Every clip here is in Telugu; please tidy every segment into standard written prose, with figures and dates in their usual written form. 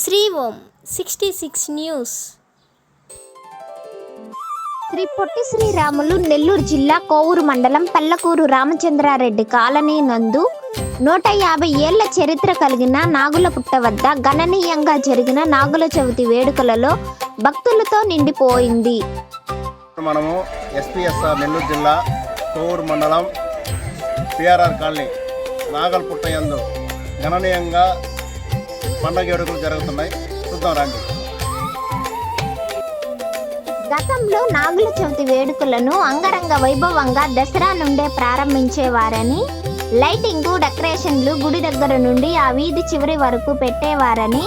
శ్రీ ఓం 66 న్యూస్. శ్రీ పొట్టి శ్రీరాములు నెల్లూరు జిల్లా కోవూరు మండలం పల్లకూరు రామచంద్రారెడ్డి కాలనీ నందు 150 ఏళ్ల చరిత్ర కలిగిన నాగులపుట్ట వద్ద గణనీయంగా జరిగిన నాగుల చవితి వేడుకలలో భక్తులతో నిండిపోయింది. మనము ఎస్పీఎస్ఆర్ నెల్లూరు జిల్లా కోవూరు మండలం పిఆర్ఆర్ కాలనీ నాగలపుట్ట యందు గణనీయంగా పండగ వేడుకలు జరుగుతున్నాయి. చూద్దాం రండి. గతంలో నాగుల చవితి వేడుకలను అంగరంగ వైభవంగా దసరా నుండే ప్రారంభించేవారని, లైటింగు డెకరేషన్లు గుడి దగ్గర నుండి ఆ వీధి చివరి వరకు పెట్టేవారని,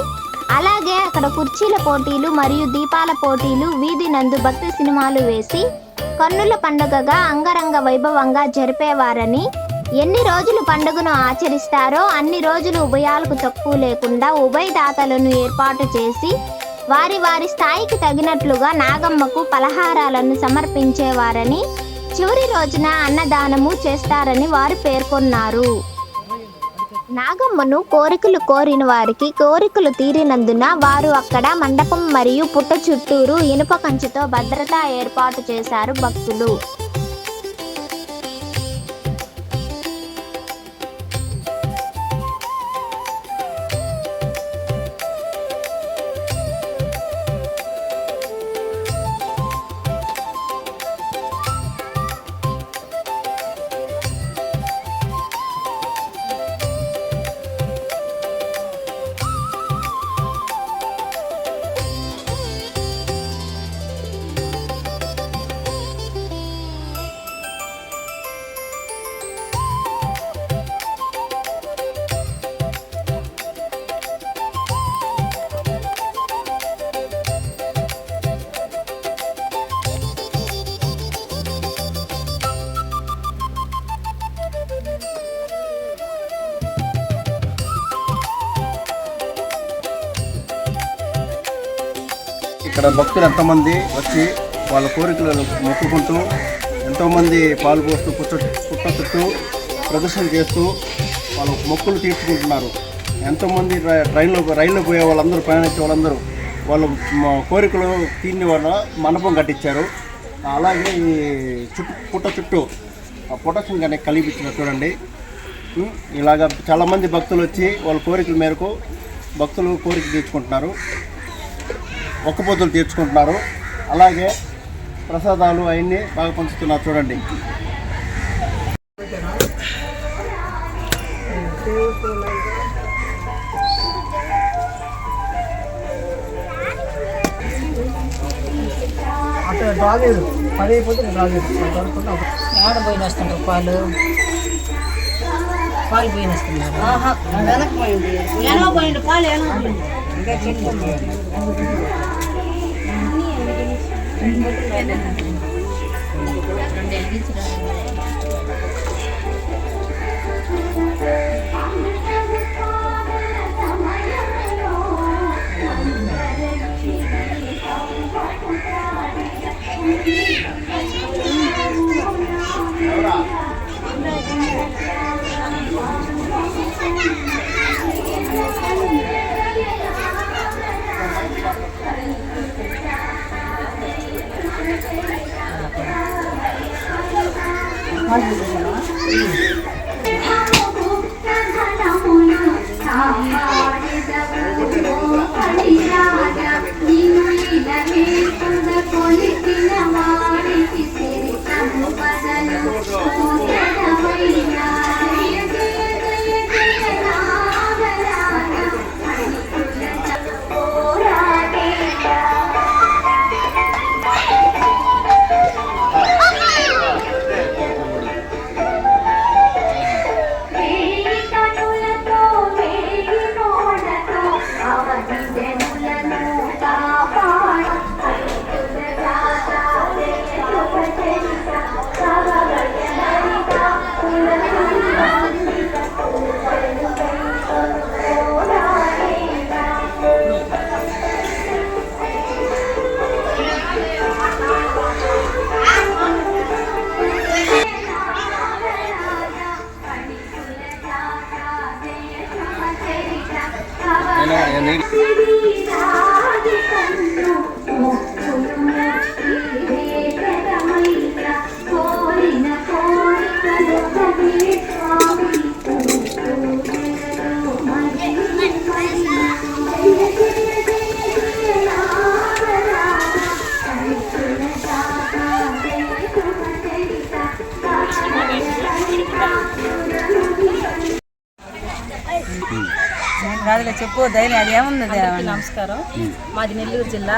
అలాగే అక్కడ కుర్చీల పోటీలు మరియు దీపాల పోటీలు, వీధి నందు భక్తి సినిమాలు వేసి కన్నుల పండుగగా అంగరంగ వైభవంగా జరిపేవారని, ఎన్ని రోజులు పండుగను ఆచరిస్తారో అన్ని రోజులు ఉభయాలకు తక్కువ లేకుండా ఉభయదాతలను ఏర్పాటు చేసి వారి వారి స్థాయికి తగినట్లుగా నాగమ్మకు పలహారాలను సమర్పించేవారని, చివరి రోజున అన్నదానము చేస్తారని వారు పేర్కొన్నారు. నాగమ్మను కోరికలు కోరిన వారికి కోరికలు తీరినందున వారు అక్కడ మండపం మరియు పుట్ట చుట్టూరు ఇనుప కంచెతో భద్రతా ఏర్పాటు చేశారు భక్తులు. ఇక్కడ భక్తులు ఎంతోమంది వచ్చి వాళ్ళ కోరికలు మొక్కుకుంటూ ఎంతోమంది పాలు పోస్తూ పుట్ట చుట్టూ ప్రదర్శన చేస్తూ వాళ్ళ మొక్కులు తీర్చుకుంటున్నారు. ఎంతోమంది రైల్లో పోయే వాళ్ళందరూ, ప్రయాణించే వాళ్ళందరూ వాళ్ళ కోరికలు తీరిన వాళ్ళ మండపం కట్టించారు. అలాగే ఈ పుట్ట చుట్టూ ప్రొటెక్షన్ కానీ కలిపించినారు చూడండి. ఇలాగ చాలామంది భక్తులు వచ్చి వాళ్ళ కోరికల మేరకు భక్తులు కోరిక తీర్చుకుంటున్నారు, ఒక్కపొద్దులు తీర్చుకుంటున్నారు. అలాగే ప్రసాదాలు అవన్నీ బాగా పంచుతున్నారు చూడండి. అక్కడ రాలేదు, పని అయిపోతే రాలేదు. ఆడ పోయిన వస్తుంటారు, పాలు పోయిన వస్తున్నారు. చెప్పు ధైర్యం అది ఏముంది నమస్కారం. మాది నెల్లూరు జిల్లా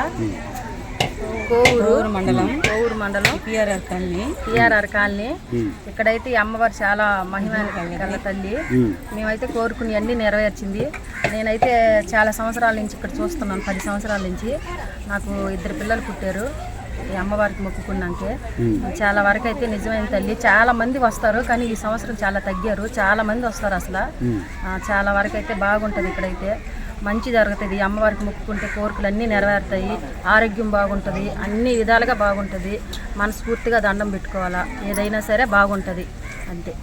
కోవూరు మండలం పిఆర్ఆర్ కాలనీ. ఇక్కడైతే ఈ అమ్మవారు చాలా మహిమ గల తల్లి. మేమైతే కోరుకుని అన్నీ నెరవేర్చింది. నేనైతే చాలా సంవత్సరాల నుంచి ఇక్కడ చూస్తున్నాను, 10 సంవత్సరాల నుంచి. నాకు 2 పిల్లలు పుట్టారు ఈ అమ్మవారికి మొక్కుకున్నాకే. చాలా వరకు అయితే నిజమైన తల్లి. చాలా మంది వస్తారు, కానీ ఈ సంవత్సరం చాలా తగ్గారు. చాలా మంది వస్తారు అసలు. చాలా వరకు అయితే బాగుంటుంది. ఇక్కడైతే మంచి జరుగుతుంది. ఈ అమ్మవారికి మొక్కుకుంటే కోరికలు అన్నీ నెరవేరుతాయి. ఆరోగ్యం బాగుంటుంది, అన్ని విధాలుగా బాగుంటుంది. మనస్ఫూర్తిగా దండం పెట్టుకోవాలా, ఏదైనా సరే బాగుంటుంది అంతే.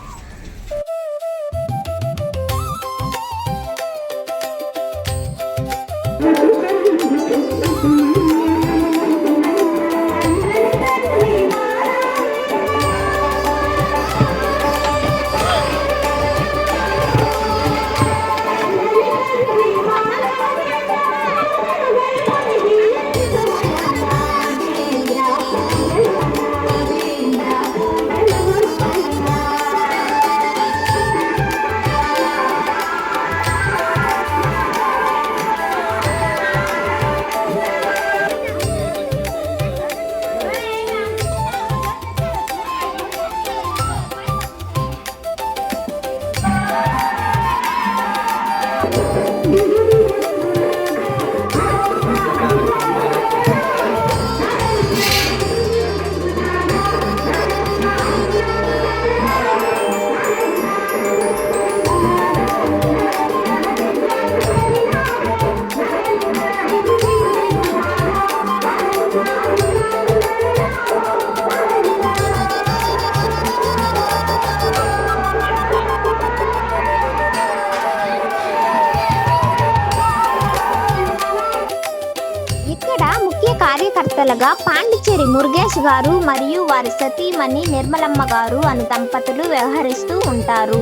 కార్యకర్తలుగా పాండిచేరి మురుగేష్ గారు మరియు వారి సతీమణి నిర్మలమ్మ గారు అను దంపతులు వ్యవహరిస్తూ ఉంటారు.